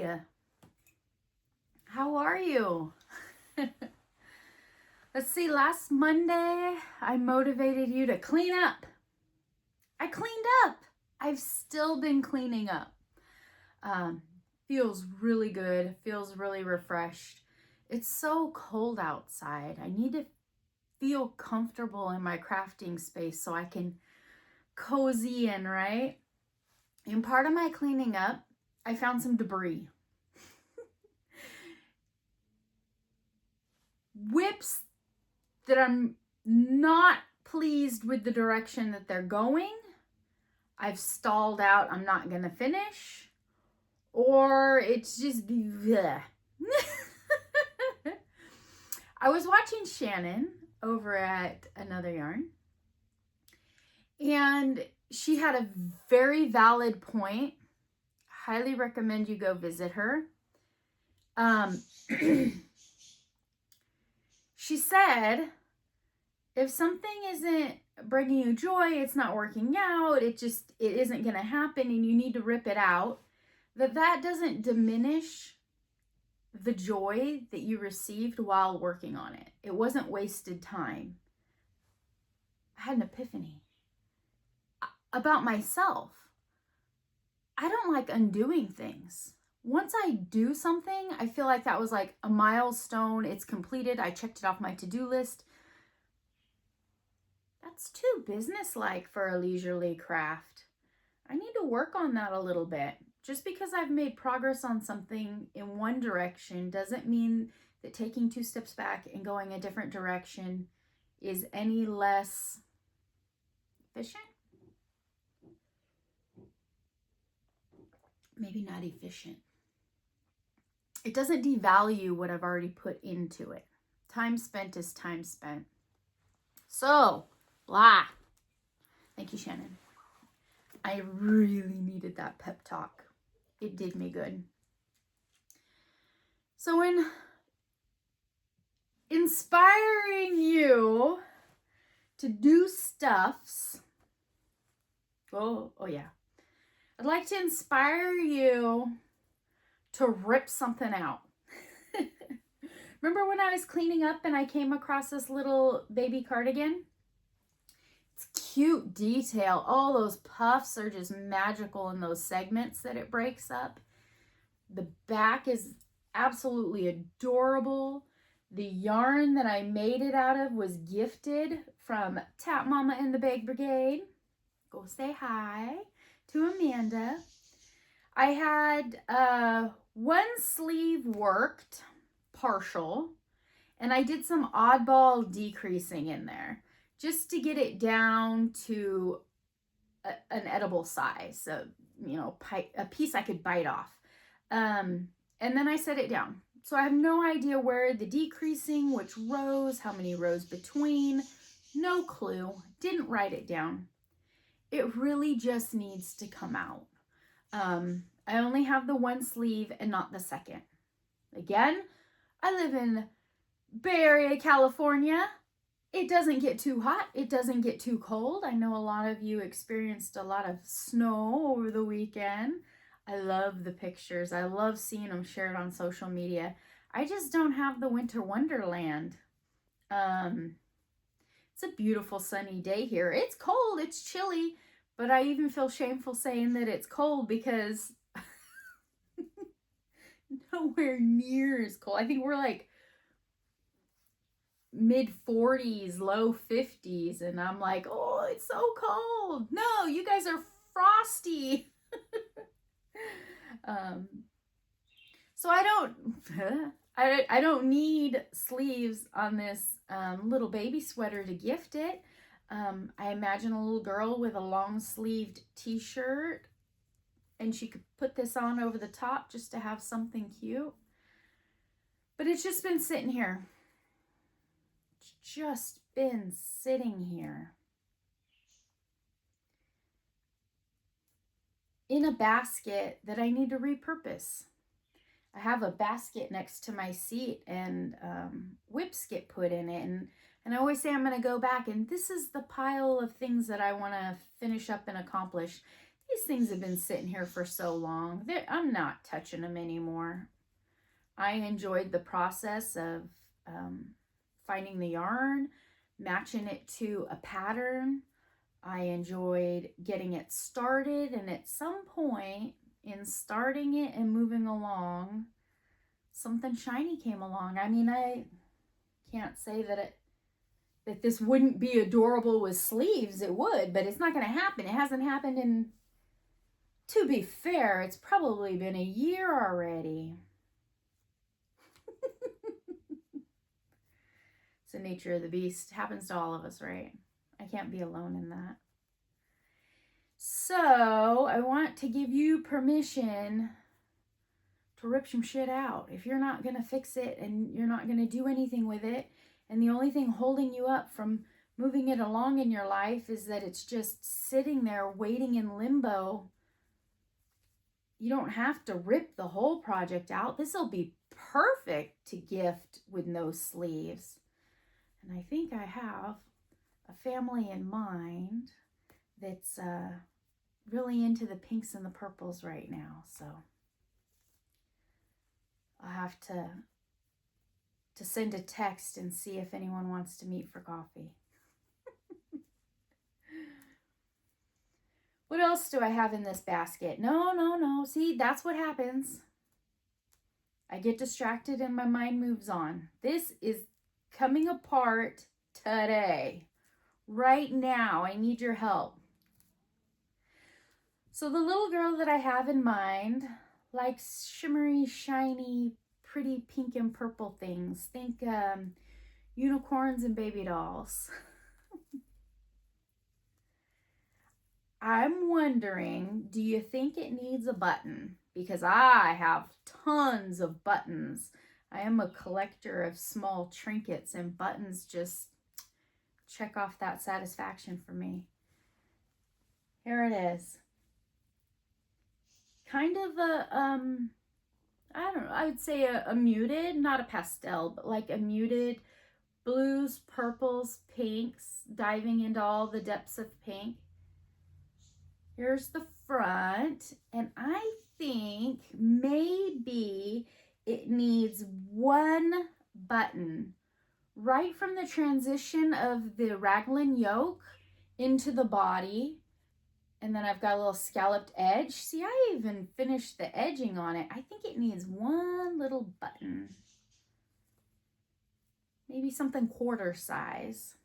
Hi. How are you? Let's see, last Monday, I motivated you to clean up. I cleaned up. I've still been cleaning up. Feels really good, feels really refreshed. It's so cold outside. I need to feel comfortable in my crafting space so I can cozy in, right? And part of my cleaning up, I found some debris. Whips that I'm not pleased with the direction that they're going. I've stalled out, I'm not gonna finish, or it's just bleh. I was watching Shannon over at Another Yarn, and she had a very valid point. Highly recommend you go visit her. She said, if something isn't bringing you joy, it's not working out, it isn't going to happen, and you need to rip it out, that doesn't diminish the joy that you received while working on it. It wasn't wasted time. I had an epiphany about myself. I don't like undoing things. Once I do something, I feel like that was like a milestone. It's completed. I checked it off my to-do list. That's too businesslike for a leisurely craft. I need to work on that a little bit. Just because I've made progress on something in one direction doesn't mean that taking 2 steps back and going a different direction is any less efficient. Maybe not efficient. It doesn't devalue what I've already put into it. Time spent is time spent. So, blah. Thank you, Shannon. I really needed that pep talk. It did me good. So in inspiring you to do stuffs, oh yeah, I'd like to inspire you to rip something out. Remember when I was cleaning up and I came across this little baby cardigan? It's cute detail. All those puffs are just magical in those segments that it breaks up. The back is absolutely adorable. The yarn that I made it out of was gifted from Tap Mama and the Bag Brigade. Go say hi to Amanda. I had one sleeve worked, partial, and I did some oddball decreasing in there just to get it down to an edible size. So, a piece I could bite off. And then I set it down. So I have no idea where the decreasing, which rows, how many rows between, no clue. Didn't write it down. It really just needs to come out. I only have the one sleeve and not the second. Again, I live in Bay Area, California. It doesn't get too hot. It doesn't get too cold. I know a lot of you experienced a lot of snow over the weekend. I love the pictures. I love seeing them shared on social media. I just don't have the winter wonderland. It's a beautiful sunny day here. It's cold, it's chilly, but I even feel shameful saying that it's cold because nowhere near as cold. I think we're like mid 40s, low 50s, and I'm like, oh, it's so cold. No, you guys are frosty. So I don't need sleeves on this little baby sweater to gift it. I imagine a little girl with a long sleeved t-shirt, and she could put this on over the top just to have something cute. But it's just been sitting here. It's just been sitting here. In a basket that I need to repurpose. I have a basket next to my seat, and whips get put in it, and I always say I'm going to go back, and this is the pile of things that I want to finish up and accomplish. These things have been sitting here for so long. I'm not touching them anymore. I enjoyed the process of finding the yarn, matching it to a pattern. I enjoyed getting it started, and at some point in starting it and moving along, something shiny came along. I mean, I can't say that this wouldn't be adorable with sleeves. It would, but it's not going to happen. It hasn't happened in, to be fair, it's probably been a year already. It's the nature of the beast. It happens to all of us, right? I can't be alone in that. So I want to give you permission to rip some shit out. If you're not going to fix it and you're not going to do anything with it, and the only thing holding you up from moving it along in your life is that it's just sitting there waiting in limbo, you don't have to rip the whole project out. This will be perfect to gift with no sleeves. And I think I have a family in mind that's really into the pinks and the purples right now. So I'll have to send a text and see if anyone wants to meet for coffee. What else do I have in this basket? No. See, that's what happens. I get distracted and my mind moves on. This is coming apart today. Right now, I need your help. So the little girl that I have in mind likes shimmery, shiny, pretty pink and purple things. Think unicorns and baby dolls. I'm wondering, do you think it needs a button? Because I have tons of buttons. I am a collector of small trinkets, and buttons just check off that satisfaction for me. Here it is. Kind of a, I don't know, I would say a muted, not a pastel, but like a muted blues, purples, pinks, diving into all the depths of pink. Here's the front, and I think maybe it needs one button right from the transition of the raglan yoke into the body. And then I've got a little scalloped edge. See, I even finished the edging on it. I think it needs one little button. Maybe something quarter size.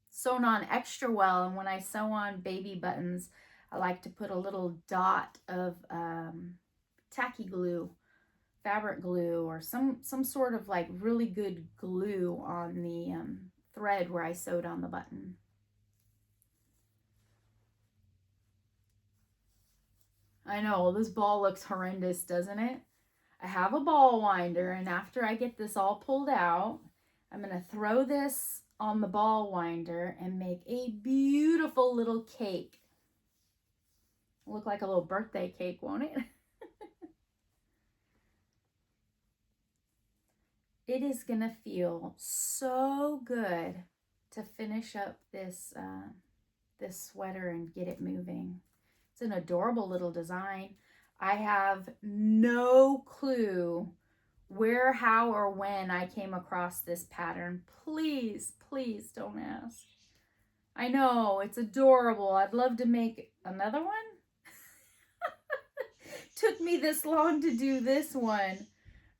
Sewn on extra well, and when I sew on baby buttons, I like to put a little dot of tacky glue, fabric glue, or some sort of like really good glue on the thread where I sewed on the button. I know, this ball looks horrendous, doesn't it? I have a ball winder, and after I get this all pulled out, I'm going to throw this on the ball winder and make a beautiful little cake. It'll look like a little birthday cake, won't it? It is going to feel so good to finish up this, this sweater and get it moving. It's an adorable little design. I have no clue where, how, or when I came across this pattern. Please, please don't ask. I know, it's adorable. I'd love to make another one. Took me this long to do this one.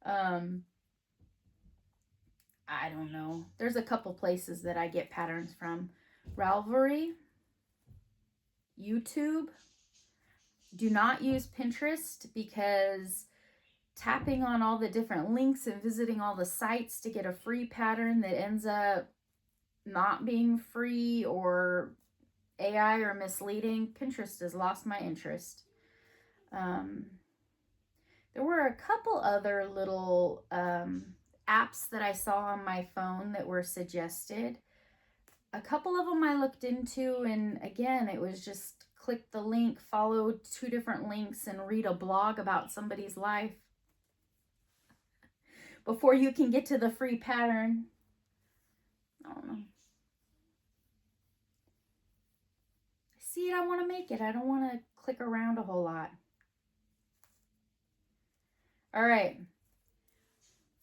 I don't know. There's a couple places that I get patterns from. Ravelry, YouTube. Do not use Pinterest, because tapping on all the different links and visiting all the sites to get a free pattern that ends up not being free or AI or misleading, Pinterest has lost my interest. There were a couple other little apps that I saw on my phone that were suggested. A couple of them I looked into, and again, it was just click the link, follow 2 different links, and read a blog about somebody's life before you can get to the free pattern. I don't know. I see it, I want to make it. I don't want to click around a whole lot. All right.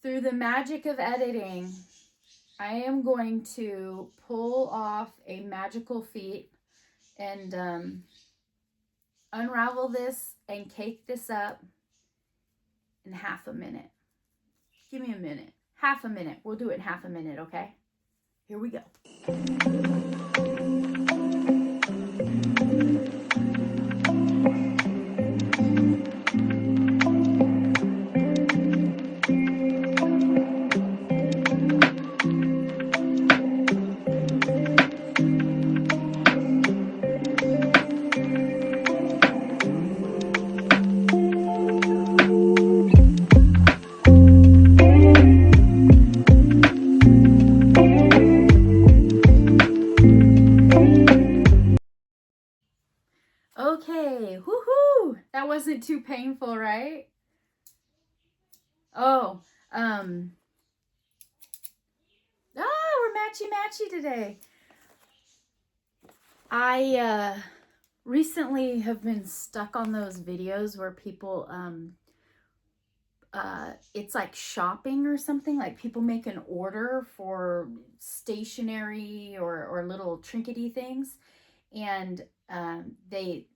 Through the magic of editing, I am going to pull off a magical feat and unravel this and cake this up in half a minute. Give me a minute. Half a minute. We'll do it in half a minute, okay? Here we go. Okay, woohoo! That wasn't too painful, right? Oh, we're matchy-matchy today. I recently have been stuck on those videos where people, it's like shopping or something, like people make an order for stationery or little trinkety things, and they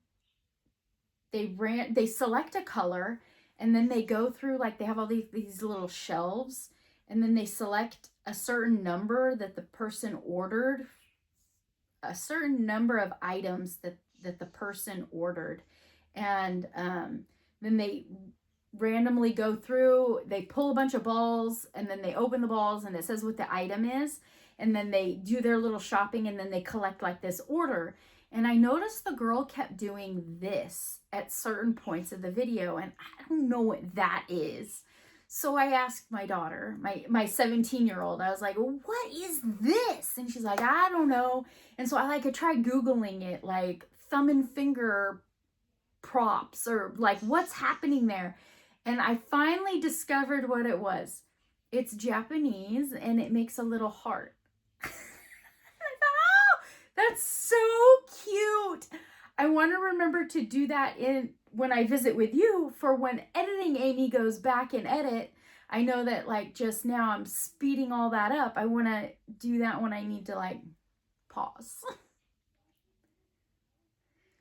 select a color, and then they go through, like they have all these little shelves, and then they select a certain number that the person ordered, a certain number of items that the person ordered, and then they randomly go through, they pull a bunch of balls, and then they open the balls and it says what the item is, and then they do their little shopping, and then they collect like this order. And I noticed the girl kept doing this at certain points of the video, and I don't know what that is. So I asked my daughter, my 17-year-old, I was like, what is this? And she's like, I don't know. And so I tried Googling it, like thumb and finger props, or like what's happening there. And I finally discovered what it was. It's Japanese, and it makes a little heart. I thought, oh, that's so cute. I want to remember to do that when I visit with you, for when editing Amy goes back and edit. I know that like just now I'm speeding all that up. I want to do that when I need to like pause.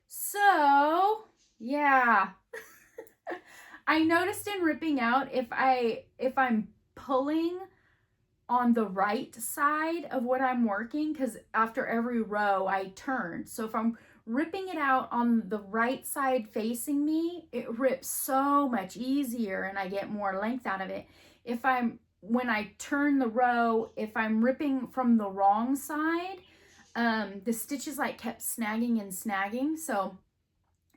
So yeah. I noticed in ripping out, if I'm pulling on the right side of what I'm working, because after every row I turn. So if I'm ripping it out on the right side facing me, it rips so much easier and I get more length out of it. When I turn the row, if I'm ripping from the wrong side, the stitches like kept snagging and snagging. So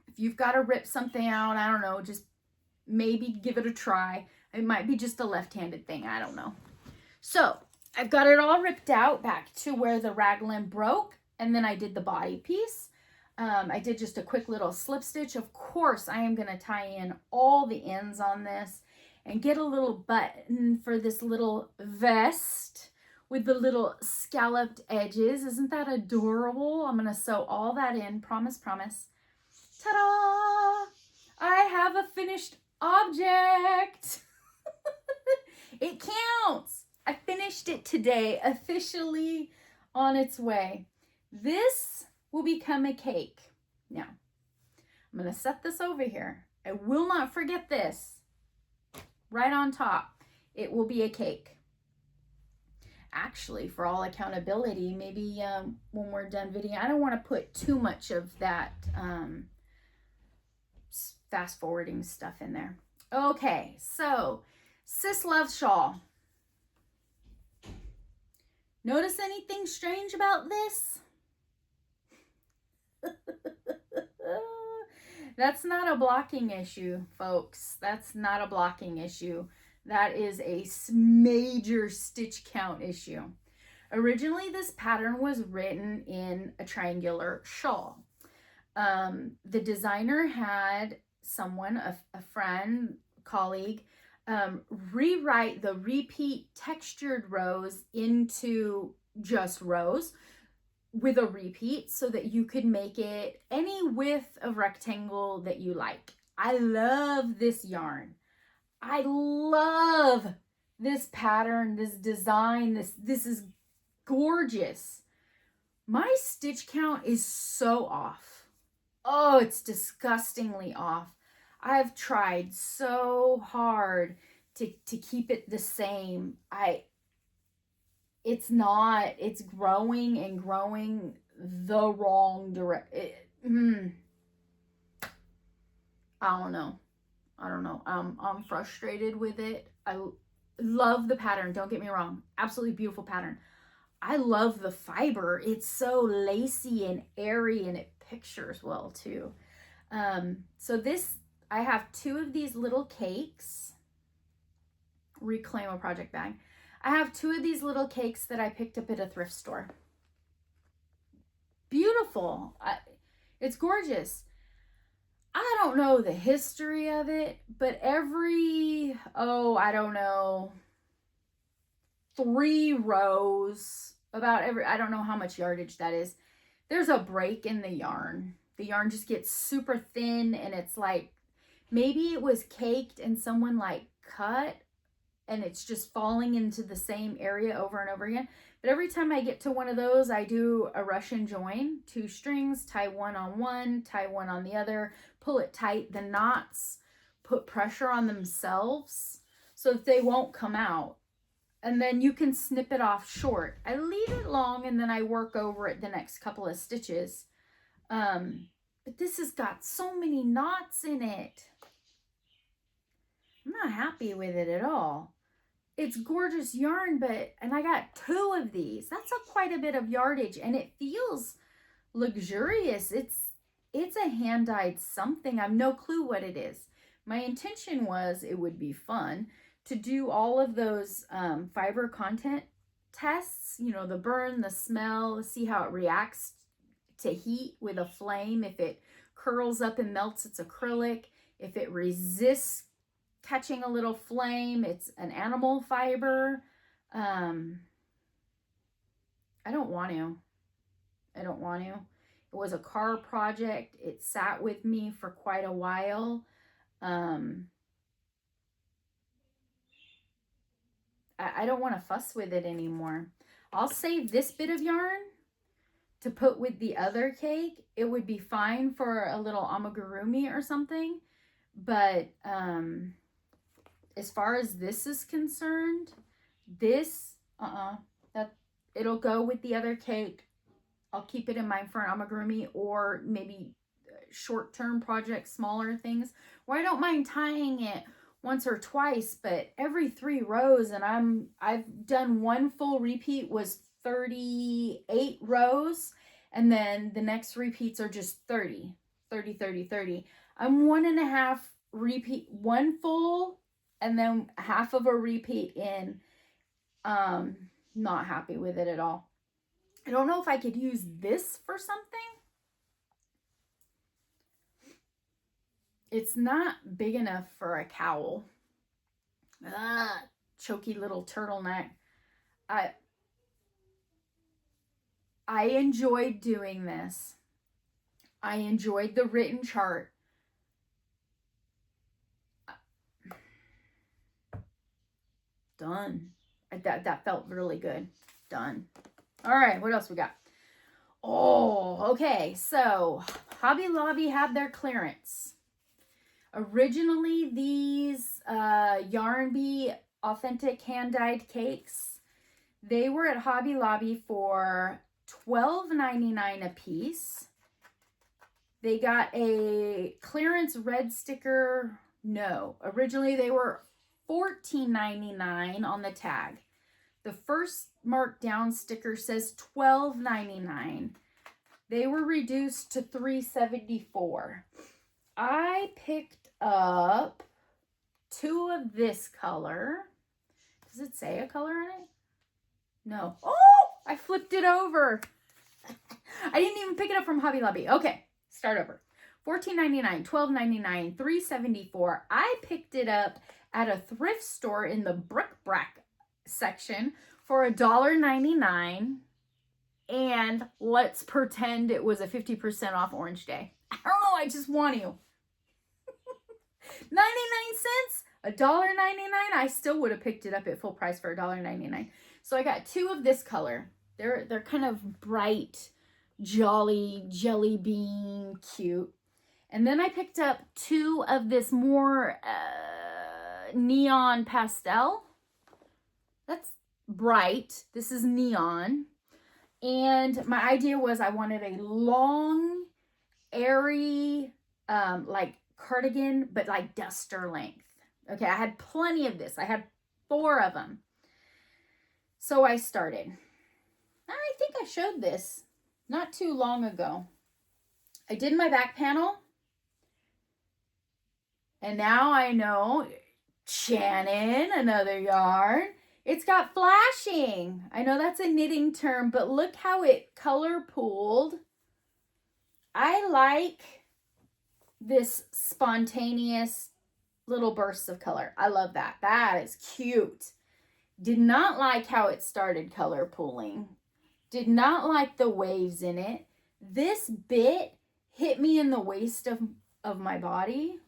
if you've got to rip something out, I don't know, just maybe give it a try. It might be just a left-handed thing, I don't know. So I've got it all ripped out back to where the raglan broke, and then I did the body piece. I did just a quick little slip stitch. Of course, I am going to tie in all the ends on this and get a little button for this little vest with the little scalloped edges. Isn't that adorable? I'm going to sew all that in. Promise, promise. Ta-da! I have a finished object. It counts. I finished it today, officially on its way. This will become a cake. Now, I'm going to set this over here. I will not forget this. Right on top, it will be a cake. Actually, for all accountability, maybe when we're done video, I don't want to put too much of that fast forwarding stuff in there. Okay, so Sis Love Shawl. Notice anything strange about this? That's not a blocking issue, folks. That's not a blocking issue. That is a major stitch count issue. Originally, this pattern was written in a triangular shawl. The designer had someone, a friend, colleague, rewrite the repeat textured rows into just rows, with a repeat so that you could make it any width of rectangle that you like. I love this yarn. I love this pattern, this design. This is gorgeous. My stitch count is so off. Oh, it's disgustingly off. I've tried so hard to keep it the same. It's not. It's growing and growing the wrong direction. I don't know. I'm frustrated with it. I love the pattern. Don't get me wrong. Absolutely beautiful pattern. I love the fiber. It's so lacy and airy, and it pictures well too. So this, I have 2 of these little cakes. Reclaim a project bag. I have 2 of these little cakes that I picked up at a thrift store. Beautiful. It's gorgeous. I don't know the history of it, but every, I don't know, 3 rows, I don't know how much yardage that is, there's a break in the yarn. The yarn just gets super thin, and it's like, maybe it was caked and someone like cut, and it's just falling into the same area over and over again. But every time I get to one of those, I do a Russian join, 2 strings, tie one on one, tie one on the other, pull it tight. The knots put pressure on themselves so that they won't come out. And then you can snip it off short. I leave it long, and then I work over it the next couple of stitches. But this has got so many knots in it. I'm not happy with it at all. It's gorgeous yarn, and I got 2 of these. That's quite a bit of yardage, and it feels luxurious. It's a hand-dyed something. I have no clue what it is. My intention was it would be fun to do all of those fiber content tests, you know, the burn, the smell, see how it reacts to heat with a flame. If it curls up and melts, it's acrylic. If it resists catching a little flame, it's an animal fiber. I don't want to. It was a car project. It sat with me for quite a while. I don't want to fuss with it anymore. I'll save this bit of yarn to put with the other cake. It would be fine for a little amigurumi or something. But as far as this is concerned, this, that it'll go with the other cake. I'll keep it in mind for an amigurumi, or maybe short-term projects, smaller things, where I don't mind tying it once or twice, but every 3 rows, and I've done 1 full repeat was 38 rows, and then the next repeats are just 30. I'm 1.5 repeat, 1 full, and then half of a repeat in. Not happy with it at all. I don't know if I could use this for something. It's not big enough for a cowl. Choky little turtleneck. I enjoyed doing this. I enjoyed the written chart. Done. That felt really good. Done. All right, what else we got? Oh, okay. So Hobby Lobby had their clearance. Originally, these Yarn Bee authentic hand-dyed cakes, they were at Hobby Lobby for $12.99 a piece. They got a clearance red sticker. No, originally they were $14.99 on the tag. The first markdown sticker says $12.99. They were reduced to $3.74. I picked up 2 of this color. Does it say a color on it? No. Oh, I flipped it over. I didn't even pick it up from Hobby Lobby. Okay, start over. $14.99, $12.99, $3.74. I picked it up at a thrift store in the bric-a-brac section for $1.99. And let's pretend it was a 50% off orange day. I don't know, I just want to. 99 cents, $1.99. I still would have picked it up at full price for $1.99. So I got 2 of this color. They're kind of bright, jolly, jelly bean, cute. And then I picked up 2 of this more neon pastel. That's bright. This is neon. And my idea was I wanted a long, airy, like cardigan, but like duster length. Okay, I had plenty of this. I had 4 of them. So I started. I think I showed this not too long ago. I did my back panel. And now I know, Shannon, another yarn. It's got flashing. I know that's a knitting term, but look how it color pooled. I like this spontaneous little bursts of color. I love that. That is cute. Did not like how it started color pooling. Did not like the waves in it. This bit hit me in the waist of my body.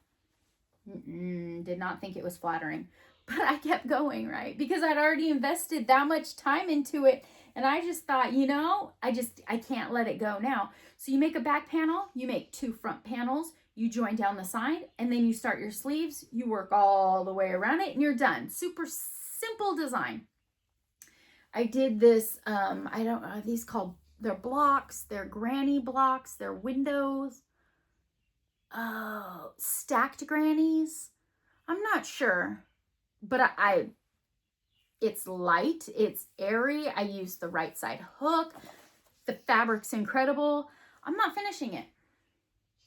Did not think it was flattering. But I kept going, right? Because I'd already invested that much time into it. And I just thought, you know, I can't let it go now. So you make a back panel, you make 2 front panels, you join down the side, and then you start your sleeves, you work all the way around it, and you're done. Super simple design. I did this, I don't know, these called, they're blocks, they're granny blocks, they're windows. Oh, stacked grannies. I'm not sure. But it's light, it's airy. I used the right side hook. The fabric's incredible. I'm not finishing it.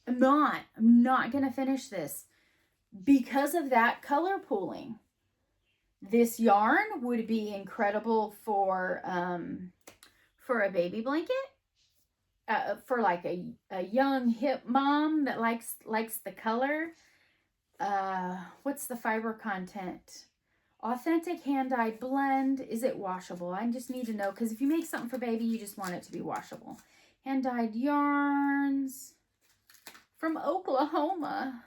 I'm not going to finish this because of that color pooling. This yarn would be incredible for a baby blanket. For like a young hip mom that likes the color. What's the fiber content? Authentic hand-dyed blend. Is it washable? I just need to know, because if you make something for baby, you just want it to be washable. Hand-dyed yarns from Oklahoma.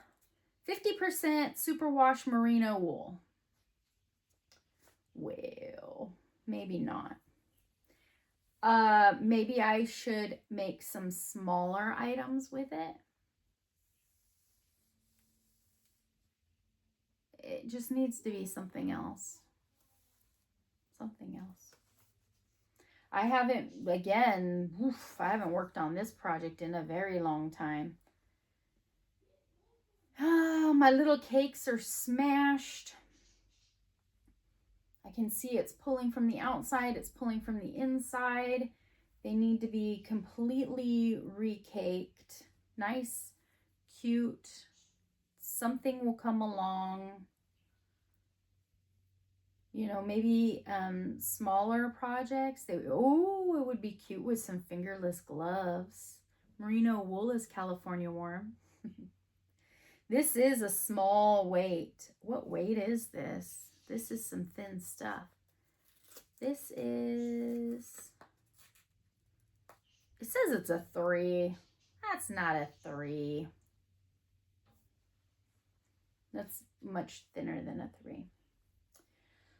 50% superwash merino wool. Well, maybe not. Maybe I should make some smaller items with it. It just needs to be something else. Something else. I haven't worked on this project in a very long time. Oh, my little cakes are smashed. I can see it's pulling from the outside, it's pulling from the inside. They need to be completely recaked. Nice, cute. Something will come along. You know, maybe smaller projects. It would be cute with some fingerless gloves. Merino wool is California warm. This is a small weight. What weight is this? This is some thin stuff. This is, it says it's a 3. That's not a 3. That's much thinner than a 3.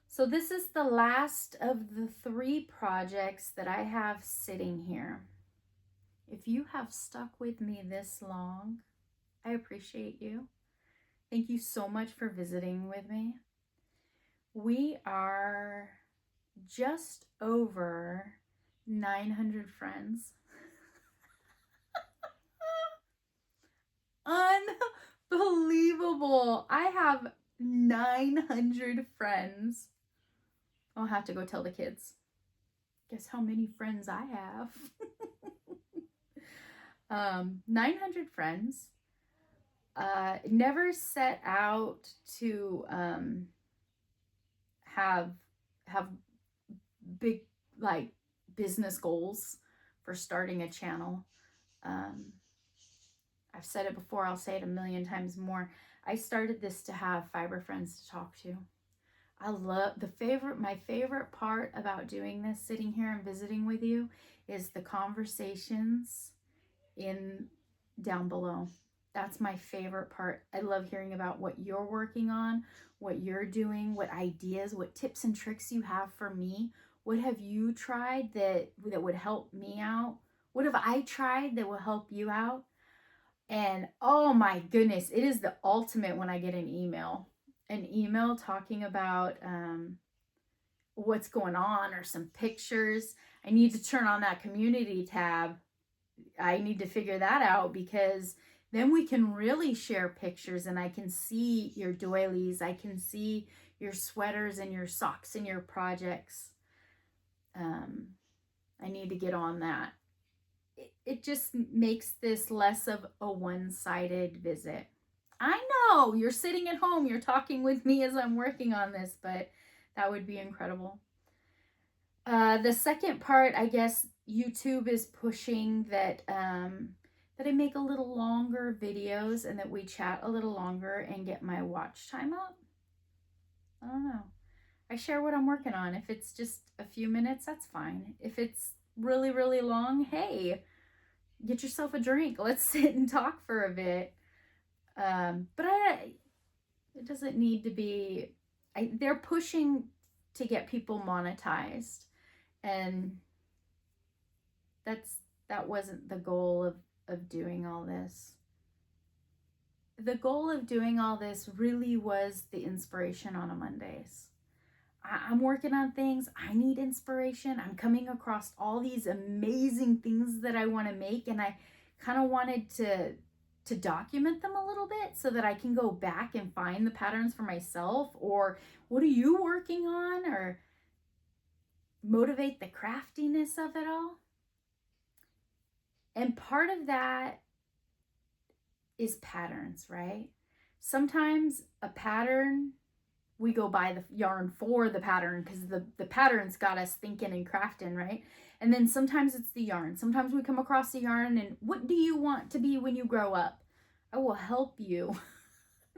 So this is the last of the 3 projects that I have sitting here. If you have stuck with me this long, I appreciate you. Thank you so much for visiting with me. We are just over 900 friends. Unbelievable. I have 900 friends. I'll have to go tell the kids. Guess how many friends I have. 900 friends. Never set out to have big like business goals for starting a channel. I've said it before, I'll say it a million times more. I started this to have fiber friends to talk to. I love my favorite part about doing this, sitting here and visiting with you, is the conversations in down below. That's my favorite part. I love hearing about what you're working on, what you're doing, what ideas, what tips and tricks you have for me. What have you tried that would help me out? What have I tried that will help you out? And oh my goodness, it is the ultimate when I get an email talking about what's going on or some pictures. I need to turn on that community tab. I need to figure that out, because then we can really share pictures and I can see your doilies. I can see your sweaters and your socks and your projects. I need to get on that. It just makes this less of a one-sided visit. I know you're sitting at home, you're talking with me as I'm working on this, but that would be incredible. The second part, I guess YouTube is pushing that that I make a little longer videos and that we chat a little longer and get my watch time up. I don't know. I share what I'm working on. If it's just a few minutes, that's fine. If it's really, really long, hey, get yourself a drink. Let's sit and talk for a bit. But it doesn't need to be, they're pushing to get people monetized. And that wasn't the goal of doing all this. The goal of doing all this really was the inspiration on a Mondays. I'm working on things. I need inspiration. I'm coming across all these amazing things that I want to make, and I kind of wanted to document them a little bit so that I can go back and find the patterns for myself, or what are you working on, or motivate the craftiness of it all. And part of that is patterns, right? Sometimes a pattern, we go buy the yarn for the pattern because the pattern's got us thinking and crafting, right? And then sometimes it's the yarn. Sometimes we come across the yarn and what do you want to be when you grow up? I will help you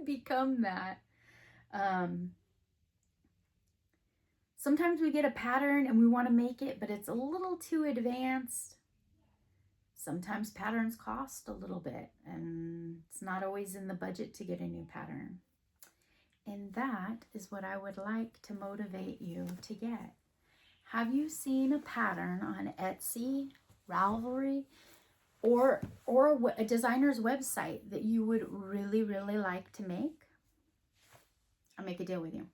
become that. Sometimes we get a pattern and we want to make it, but it's a little too advanced. Sometimes patterns cost a little bit and it's not always in the budget to get a new pattern. And that is what I would like to motivate you to get. Have you seen a pattern on Etsy, Ravelry, or a designer's website that you would really, really like to make? I'll make a deal with you.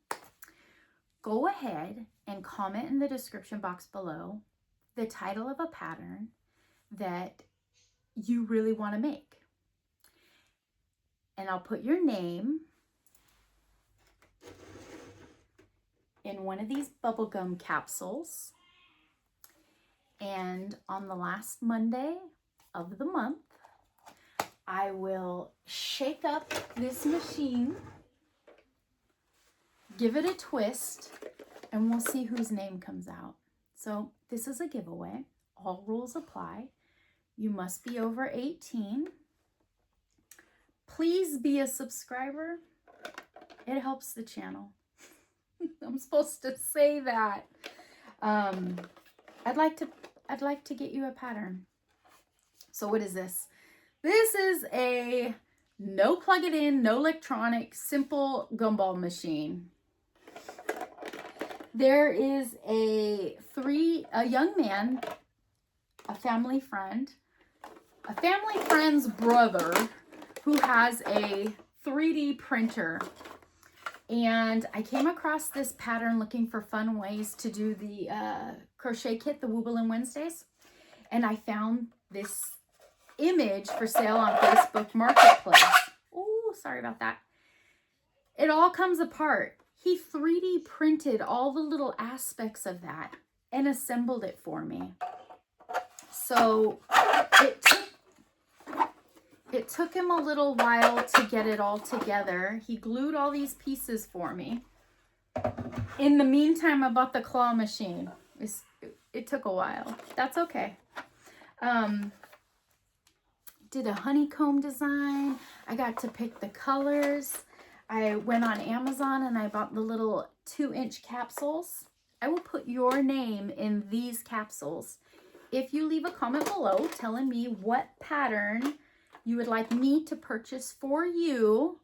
Go ahead and comment in the description box below the title of a pattern that you really want to make. And I'll put your name in one of these bubblegum capsules. And on the last Monday of the month, I will shake up this machine, give it a twist, and we'll see whose name comes out. So this is a giveaway. All rules apply. You must be over 18. Please be a subscriber. It helps the channel. I'm supposed to say that. I'd like to get you a pattern. So what is this? This is a no plug it in, no electronic, simple gumball machine. There is a young man, a family friend's brother who has a 3D printer. And I came across this pattern looking for fun ways to do the crochet kit, the Wooblin' Wednesdays. And I found this image for sale on Facebook Marketplace. Oh, sorry about that. It all comes apart. He 3D printed all the little aspects of that and assembled it for me. So it took him a little while to get it all together. He glued all these pieces for me. In the meantime, I bought the claw machine. It took a while. That's okay. Did a honeycomb design. I got to pick the colors. I went on Amazon and I bought the little 2-inch capsules. I will put your name in these capsules. If you leave a comment below telling me what pattern you would like me to purchase for you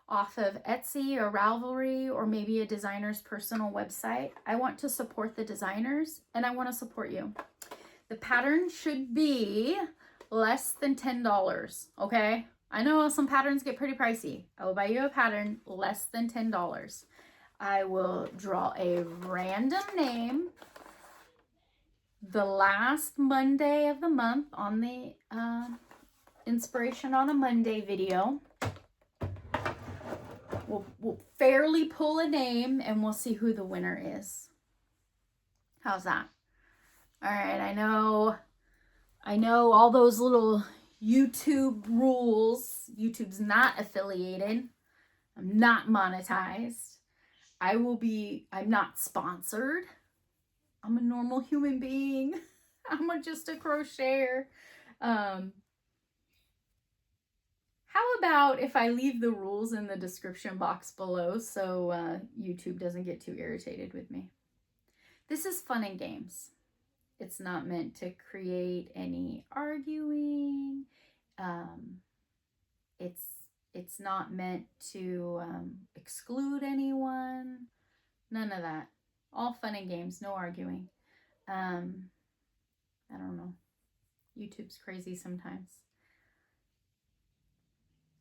off of Etsy or Ravelry or maybe a designer's personal website, I want to support the designers and I want to support you. The pattern should be less than $10, okay? I know some patterns get pretty pricey. I will buy you a pattern less than $10. I will draw a random name the last Monday of the month on the Inspiration on a Monday video. We'll fairly pull a name and we'll see who the winner is. How's that? All right, I know all those little YouTube rules. YouTube's not affiliated. I'm not monetized. I'm not sponsored. I'm a normal human being. I'm just a crocheter. How about if I leave the rules in the description box below so YouTube doesn't get too irritated with me? This is fun and games. It's not meant to create any arguing. It's not meant to exclude anyone. None of that. All fun and games, no arguing. I don't know. YouTube's crazy sometimes.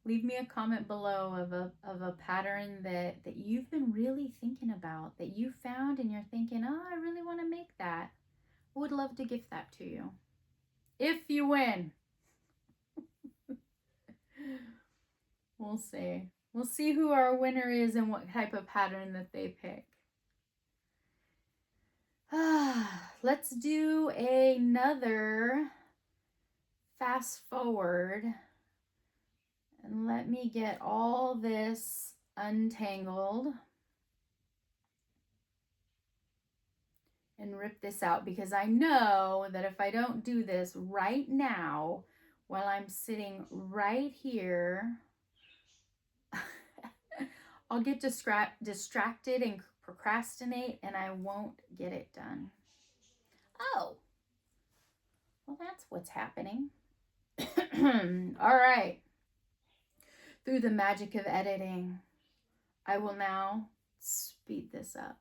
Leave me a comment below of a pattern that you've been really thinking about, that you found and you're thinking, oh, I really want to make that. I would love to gift that to you. If you win. We'll see. We'll see who our winner is and what type of pattern that they pick. Let's do another fast forward. And let me get all this untangled and rip this out, because I know that if I don't do this right now while I'm sitting right here, I'll get distracted and procrastinate and I won't get it done. Oh, well, that's what's happening. All right. Through the magic of editing, I will now speed this up.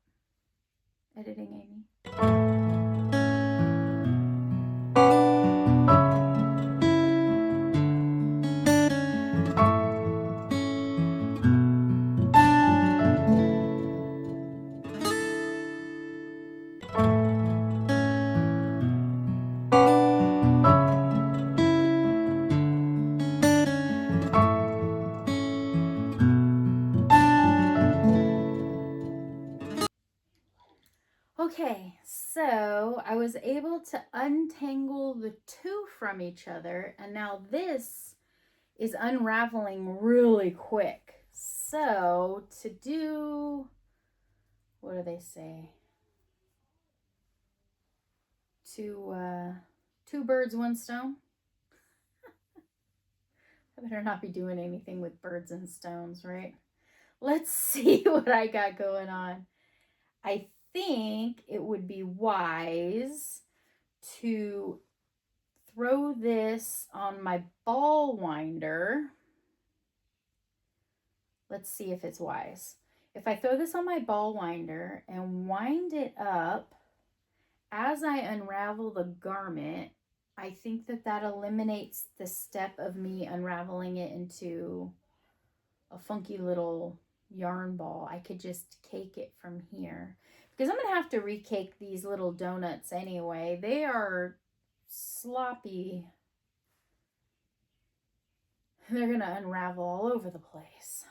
Editing Amy. Okay, so I was able to untangle the two from each other, and now this is unraveling really quick. So to do, what do they say? Two birds, one stone. I better not be doing anything with birds and stones, right? Let's see what I got going on. I think it would be wise to throw this on my ball winder. Let's see if it's wise. If I throw this on my ball winder and wind it up as I unravel the garment, I think that eliminates the step of me unraveling it into a funky little yarn ball. I could just cake it from here, because I'm gonna have to recake these little donuts anyway. They are sloppy. They're gonna unravel all over the place.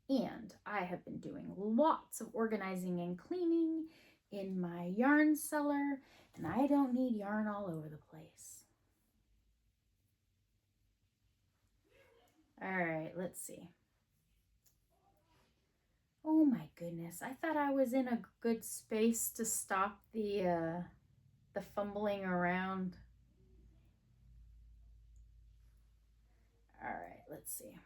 And I have been doing lots of organizing and cleaning in my yarn cellar, and I don't need yarn all over the place. All right, let's see. Oh my goodness, I thought I was in a good space to stop the fumbling around. All right, let's see.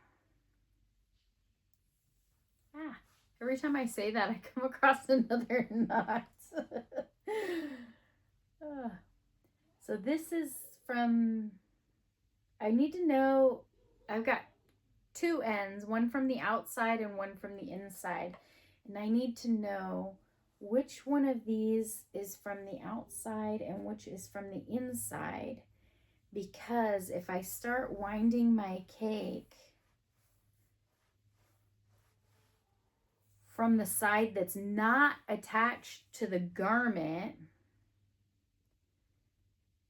Every time I say that, I come across another knot. So this is from, I need to know, I've got two ends, one from the outside and one from the inside. And I need to know which one of these is from the outside and which is from the inside. Because if I start winding my cake from the side that's not attached to the garment,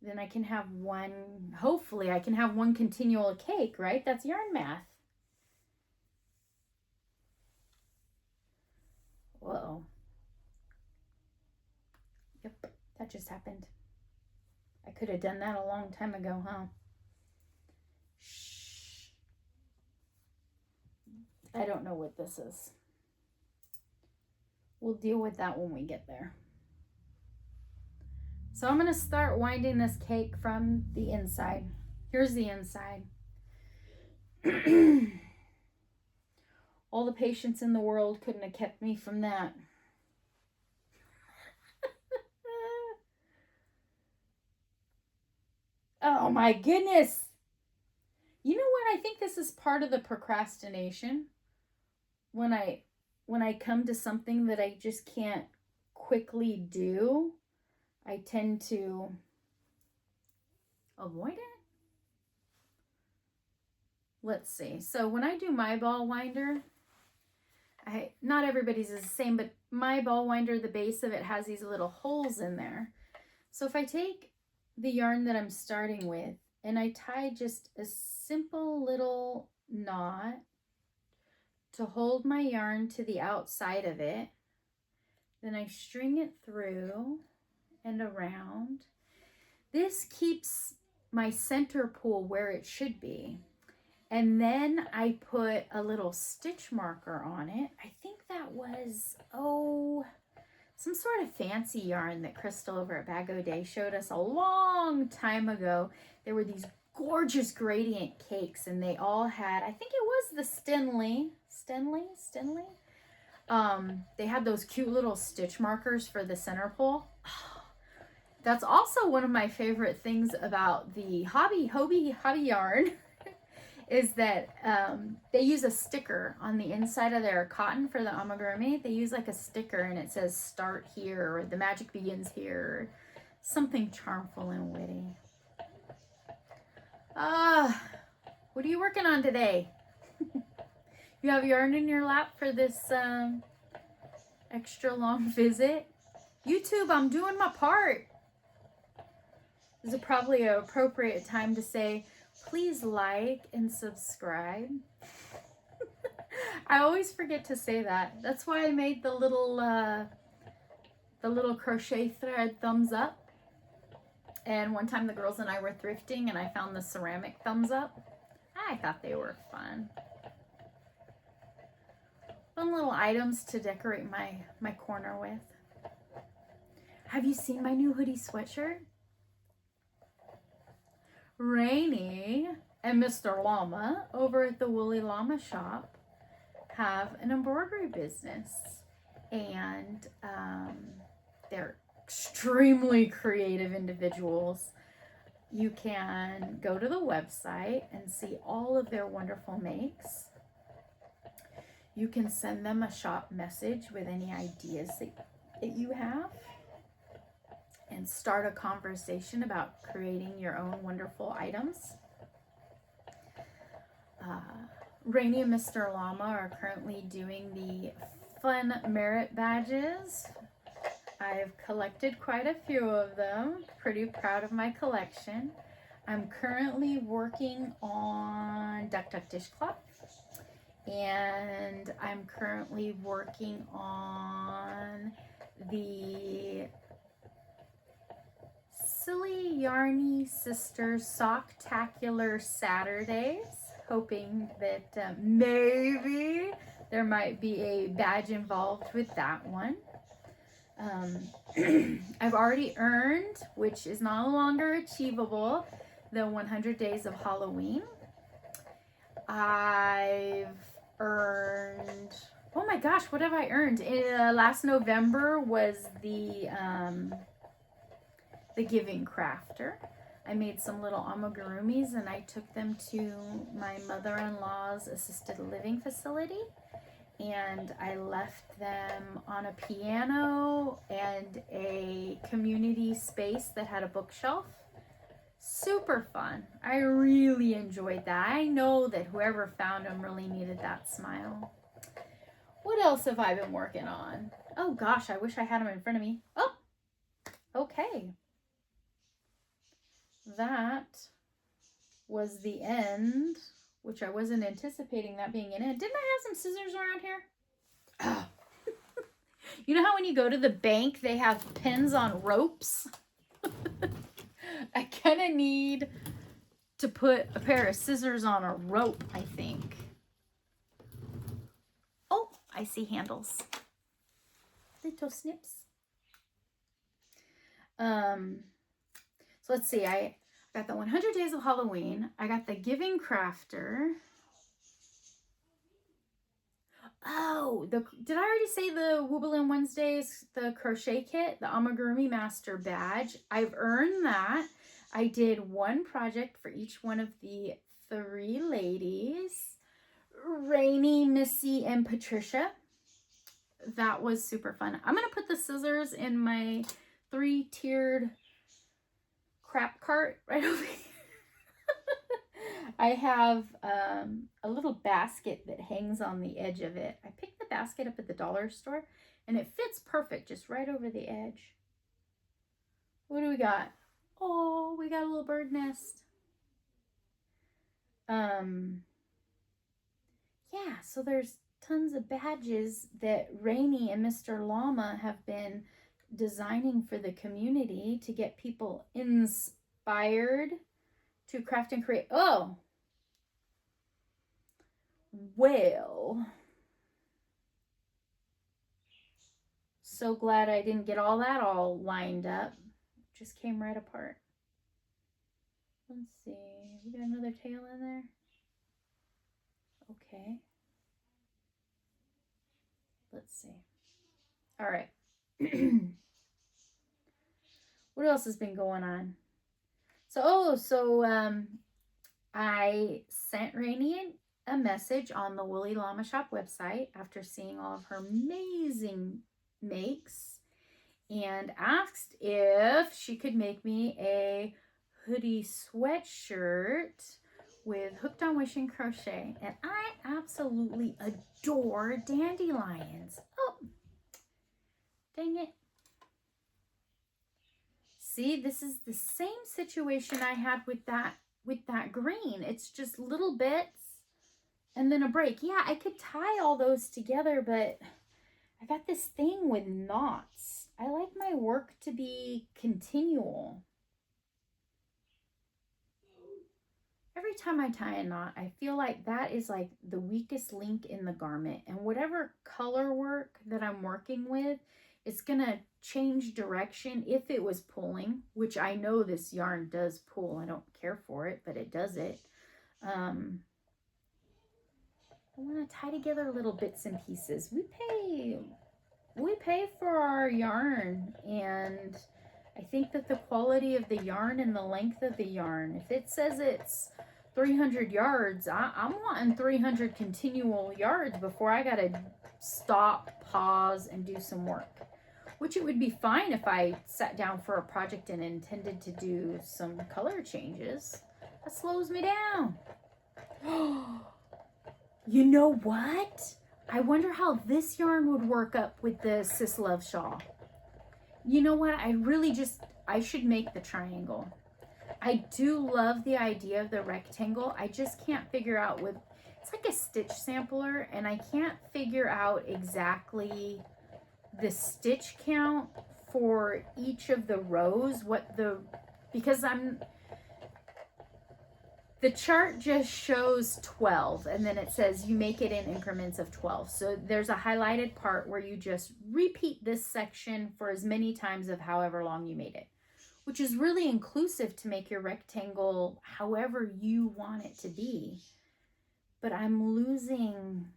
then I can have one, hopefully I can have one continual cake, right? That's yarn math. Whoa. Yep, that just happened. I could have done that a long time ago, huh? Shh. I don't know what this is. We'll deal with that when we get there. So I'm going to start winding this cake from the inside. Here's the inside. All the patience in the world couldn't have kept me from that. Oh my goodness. You know what? I think this is part of the procrastination. When I come to something that I just can't quickly do, I tend to avoid it. Let's see. So when I do my ball winder, not everybody's is the same, but my ball winder, the base of it has these little holes in there. So if I take the yarn that I'm starting with and I tie just a simple little knot to hold my yarn to the outside of it, then I string it through and around. This keeps my center pull where it should be. And then I put a little stitch marker on it. I think that was, some sort of fancy yarn that Crystal over at Bag O' Day showed us a long time ago. There were these gorgeous gradient cakes and they all had, I think it was the Stenley. They had those cute little stitch markers for the center pull. That's also one of my favorite things about the hobby yarn is that they use a sticker on the inside of their cotton for the amigurumi. They use like a sticker and it says start here or the magic begins here. Something charmful and witty. What are you working on today? You have yarn in your lap for this extra long visit? YouTube, I'm doing my part. This is probably an appropriate time to say, please like and subscribe. I always forget to say that. That's why I made the little crochet thread thumbs up. And one time the girls and I were thrifting and I found the ceramic thumbs up. I thought they were fun. Fun little items to decorate my corner with. Have you seen my new hoodie sweatshirt? Rainy and Mr. Llama over at the Woolly Llama shop have an embroidery business. And they're extremely creative individuals. You can go to the website and see all of their wonderful makes. You can send them a shop message with any ideas that you have and start a conversation about creating your own wonderful items. Rainy and Mr. Llama are currently doing the fun merit badges. I've collected quite a few of them. Pretty proud of my collection. I'm currently working on Duck Duck Dishcloth. And I'm currently working on the Silly Yarny Sisters Socktacular Saturdays, hoping that maybe there might be a badge involved with that one. I've already earned, which is no longer achievable, the 100 Days of Halloween. I've earned Oh my gosh, what have I earned? Last November was the Giving Crafter. I made some little amigurumis and I took them to my mother-in-law's assisted living facility, and I left them on a piano and a community space that had a bookshelf. Super fun. I really enjoyed that. I know that whoever found them really needed that smile. What else have I been working on? Oh gosh, I wish I had them in front of me. Oh, okay. That was the end, which I wasn't anticipating that being an end. Didn't I have some scissors around here? Oh. You know how when you go to the bank, they have pins on ropes? I kind of need to put a pair of scissors on a rope, I think. Oh, I see handles. Little snips. So let's see. I got the 100 Days of Halloween. I got the Giving Crafter. Oh, did I already say the Woobalin Wednesdays, the crochet kit, the Amigurumi Master badge? I've earned that. I did one project for each one of the three ladies, Rainy, Missy, and Patricia. That was super fun. I'm going to put the scissors in my 3-tiered crap cart right over here. I have a little basket that hangs on the edge of it. I picked the basket up at the dollar store and it fits perfect just right over the edge. What do we got? Oh, we got a little bird nest. Yeah, so there's tons of badges that Rainy and Mr. Llama have been designing for the community to get people inspired to craft and create. Oh, well, so glad I didn't get all that all lined up. Just came right apart. Let's see, we got another tail in there. Okay. Let's see. All right. What else has been going on? I sent Rainy a message on the Woolly Llama Shop website after seeing all of her amazing makes and asked if she could make me a hoodie sweatshirt with Hooked on Wishing Crochet. And I absolutely adore dandelions. Oh, dang it. See, this is the same situation I had with that green. It's just little bits and then a break. Yeah, I could tie all those together, but I got this thing with knots. I like my work to be continual. Every time I tie a knot, I feel like that is like the weakest link in the garment. And whatever color work that I'm working with, it's going to change direction if it was pulling, which I know this yarn does pull. I don't care for it, but it does it. I want to tie together little bits and pieces. We pay for our yarn, and I think that the quality of the yarn and the length of the yarn, if it says it's 300 yards, I'm wanting 300 continual yards before I gotta stop, pause, and do some work. Which it would be fine if I sat down for a project and intended to do some color changes. That slows me down. You know what? I wonder how this yarn would work up with the Sis Love shawl. You know what? I should make the triangle. I do love the idea of the rectangle. I just can't figure out it's like a stitch sampler, and I can't figure out exactly the stitch count for each of the rows, because the chart just shows 12, and then it says you make it in increments of 12. So there's a highlighted part where you just repeat this section for as many times of however long you made it, which is really inclusive to make your rectangle however you want it to be. But I'm losing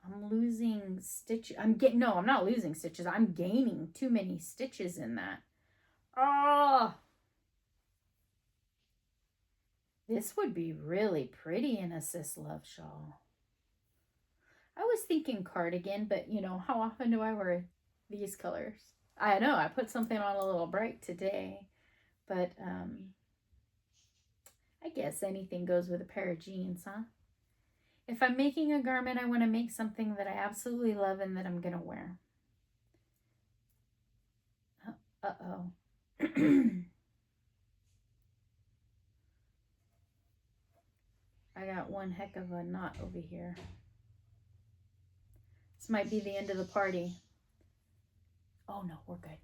I'm losing stitches. No, I'm not losing stitches. I'm gaining too many stitches in that. Oh, this would be really pretty in a Sis Love shawl. I was thinking cardigan, but you know, how often do I wear these colors? I know, I put something on a little bright today, but I guess anything goes with a pair of jeans, huh? If I'm making a garment, I want to make something that I absolutely love and that I'm going to wear. Uh-oh. I got one heck of a knot over here. This might be the end of the party. Oh no, we're good.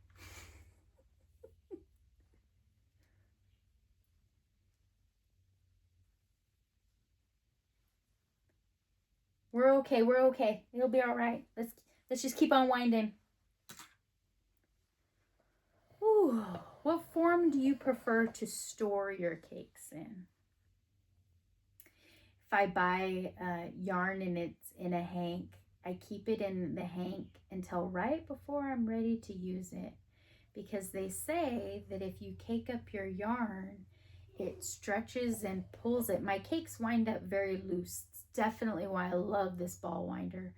We're okay, we're okay. It'll be all right. Let's just keep on winding. Ooh, what form do you prefer to store your cakes in? If I buy yarn and it's in a hank, I keep it in the hank until right before I'm ready to use it, because they say that if you cake up your yarn, it stretches and pulls it. My cakes wind up very loose. It's definitely why I love this ball winder.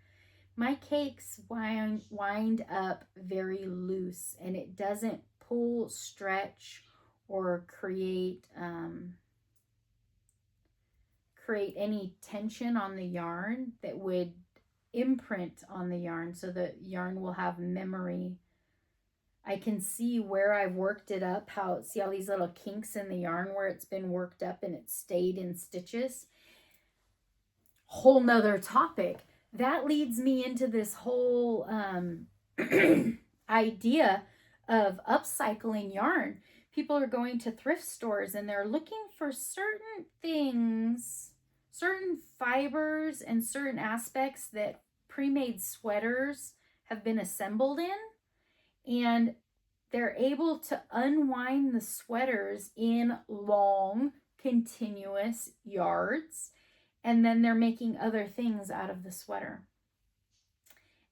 My cakes wind up very loose, and it doesn't pull, stretch, or create any tension on the yarn that would imprint on the yarn, so the yarn will have memory. I can see where I've worked it up, see all these little kinks in the yarn where it's been worked up and it stayed in stitches. Whole nother topic. That leads me into this whole idea of upcycling yarn. People are going to thrift stores and they're looking for certain things, certain fibers and certain aspects that pre-made sweaters have been assembled in, and they're able to unwind the sweaters in long, continuous yards, and then they're making other things out of the sweater.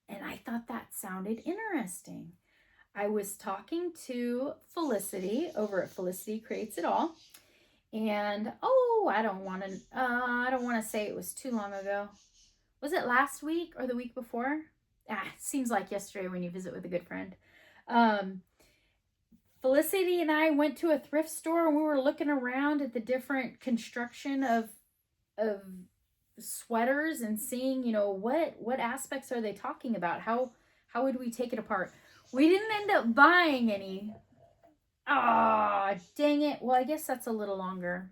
And I thought that sounded interesting. I was talking to Felicity over at Felicity Creates It All, and I don't want to say it was too long ago. Was it last week or the week before? It seems like yesterday when you visit with a good friend. Felicity and I went to a thrift store and we were looking around at the different construction of sweaters and seeing, you know, what aspects are they talking about? How would we take it apart? We didn't end up buying any. Ah, dang it. Well, I guess that's a little longer.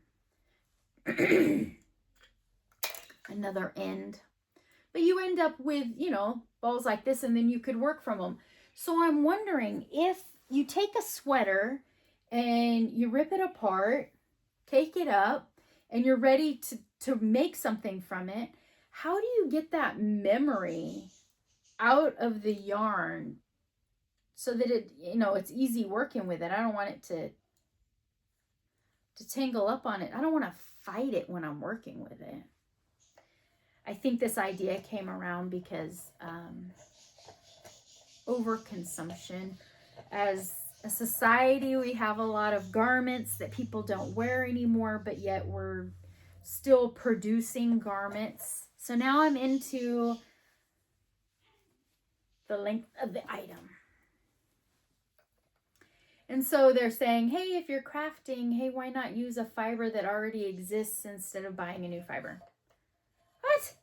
Another end. But you end up with, you know, balls like this, and then you could work from them. So I'm wondering, if you take a sweater and you rip it apart, cake it up, and you're ready to make something from it, how do you get that memory out of the yarn so that it, you know, it's easy working with it? I don't want it to tangle up on it. I don't want to fight it when I'm working with it. I think this idea came around because overconsumption. As a society, we have a lot of garments that people don't wear anymore, but yet we're still producing garments. So now I'm into the length of the item. And so they're saying, hey, if you're crafting, hey, why not use a fiber that already exists instead of buying a new fiber? What?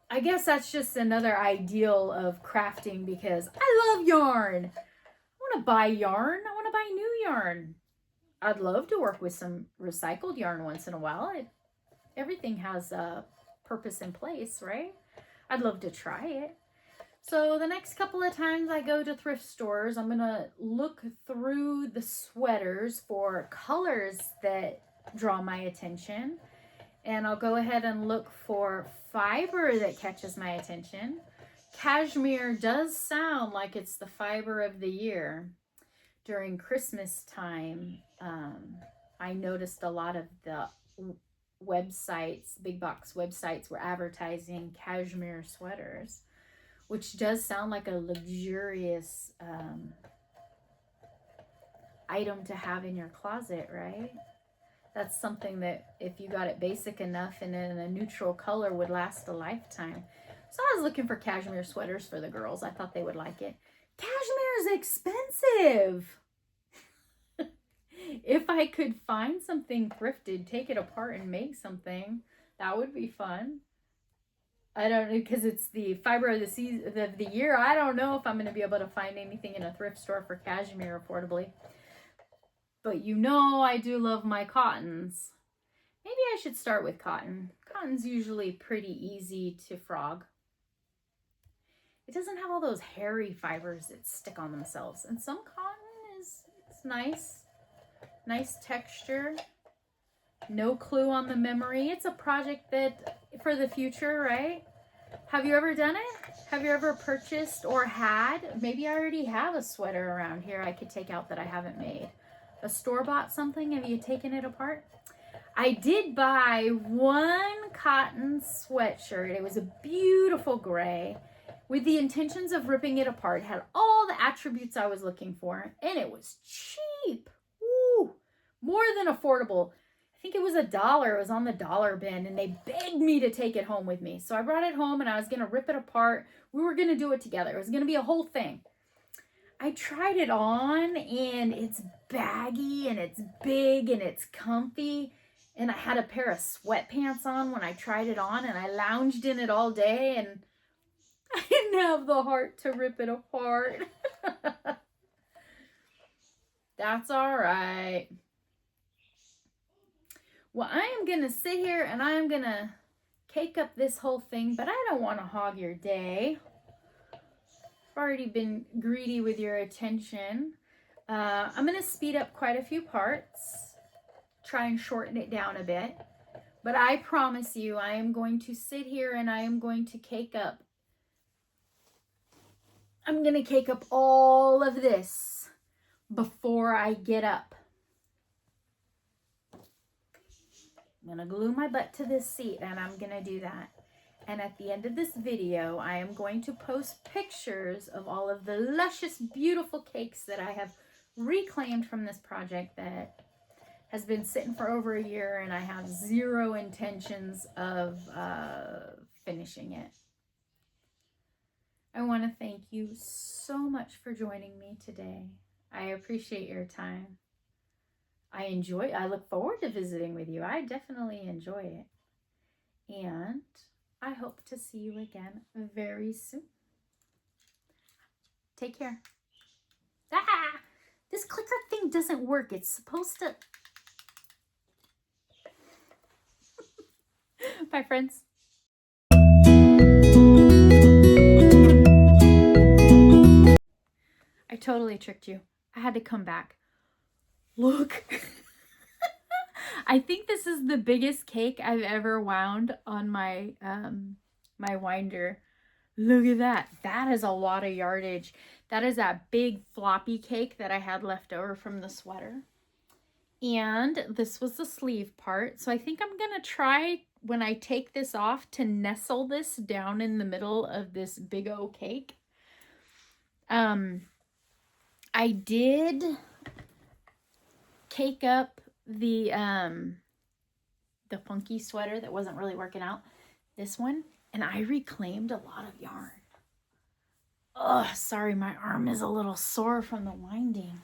I guess that's just another ideal of crafting, because I love yarn. I want to buy yarn. I want to buy new yarn. I'd love to work with some recycled yarn once in a while. Everything has a purpose in place, right? I'd love to try it. So the next couple of times I go to thrift stores, I'm going to look through the sweaters for colors that draw my attention. And I'll go ahead and look for fiber that catches my attention. Cashmere does sound like it's the fiber of the year. During Christmas time, I noticed a lot of the websites, big box websites were advertising cashmere sweaters, which does sound like a luxurious item to have in your closet, right? That's something that if you got it basic enough and in a neutral color would last a lifetime. So I was looking for cashmere sweaters for the girls. I thought they would like it. Cashmere is expensive. If I could find something thrifted, take it apart and make something, that would be fun. I don't know, because it's the fiber of the season of the year. I don't know if I'm going to be able to find anything in a thrift store for cashmere affordably. But you know I do love my cottons. Maybe I should start with cotton. Cotton's usually pretty easy to frog. It doesn't have all those hairy fibers that stick on themselves. And some cotton it's nice. Nice texture. No clue on the memory. It's a project that for the future, right? Have you ever done it? Have you ever purchased or had? Maybe I already have a sweater around here I could take out that I haven't made. A store-bought something? Have you taken it apart? I did buy one cotton sweatshirt. It was a beautiful gray with the intentions of ripping it apart. It had all the attributes I was looking for, and it was cheap. Woo! More than affordable. I think it was $1. It was on the dollar bin, and they begged me to take it home with me. So I brought it home, and I was going to rip it apart. We were going to do it together. It was going to be a whole thing. I tried it on, and it's baggy, and it's big, and it's comfy. And I had a pair of sweatpants on when I tried it on, and I lounged in it all day, and I didn't have the heart to rip it apart. That's all right. Well, I am going to sit here, and I am going to cake up this whole thing, but I don't want to hog your day. I've already been greedy with your attention. I'm going to speed up quite a few parts, try and shorten it down a bit. But I promise you, I am going to sit here and I am going to cake up. I'm going to cake up all of this before I get up. I'm going to glue my butt to this seat, and I'm going to do that. And at the end of this video, I am going to post pictures of all of the luscious, beautiful cakes that I have reclaimed from this project that has been sitting for over a year, and I have zero intentions of finishing it. I want to thank you so much for joining me today. I appreciate your time. I look forward to visiting with you. I definitely enjoy it. And I hope to see you again very soon. Take care. Ah! This clicker thing doesn't work. It's supposed to... Bye, friends. I totally tricked you. I had to come back. Look. I think this is the biggest cake I've ever wound on my my winder. Look at that. That is a lot of yardage. That is that big floppy cake that I had left over from the sweater. And this was the sleeve part. So I think I'm going to try, when I take this off, to nestle this down in the middle of this big old cake. I did cake up the funky sweater that wasn't really working out, this one, and I reclaimed a lot of yarn. Oh, sorry, my arm is a little sore from the winding.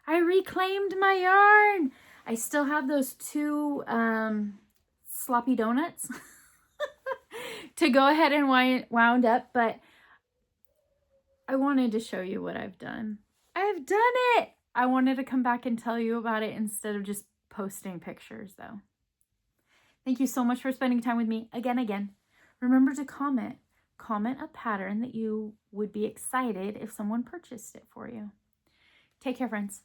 I reclaimed my yarn. I still have those two sloppy donuts to go ahead and wound up, but I wanted to show you what I've done. I've done it! I wanted to come back and tell you about it instead of just posting pictures, though. Thank you so much for spending time with me again. Remember to comment. Comment a pattern that you would be excited if someone purchased it for you. Take care, friends.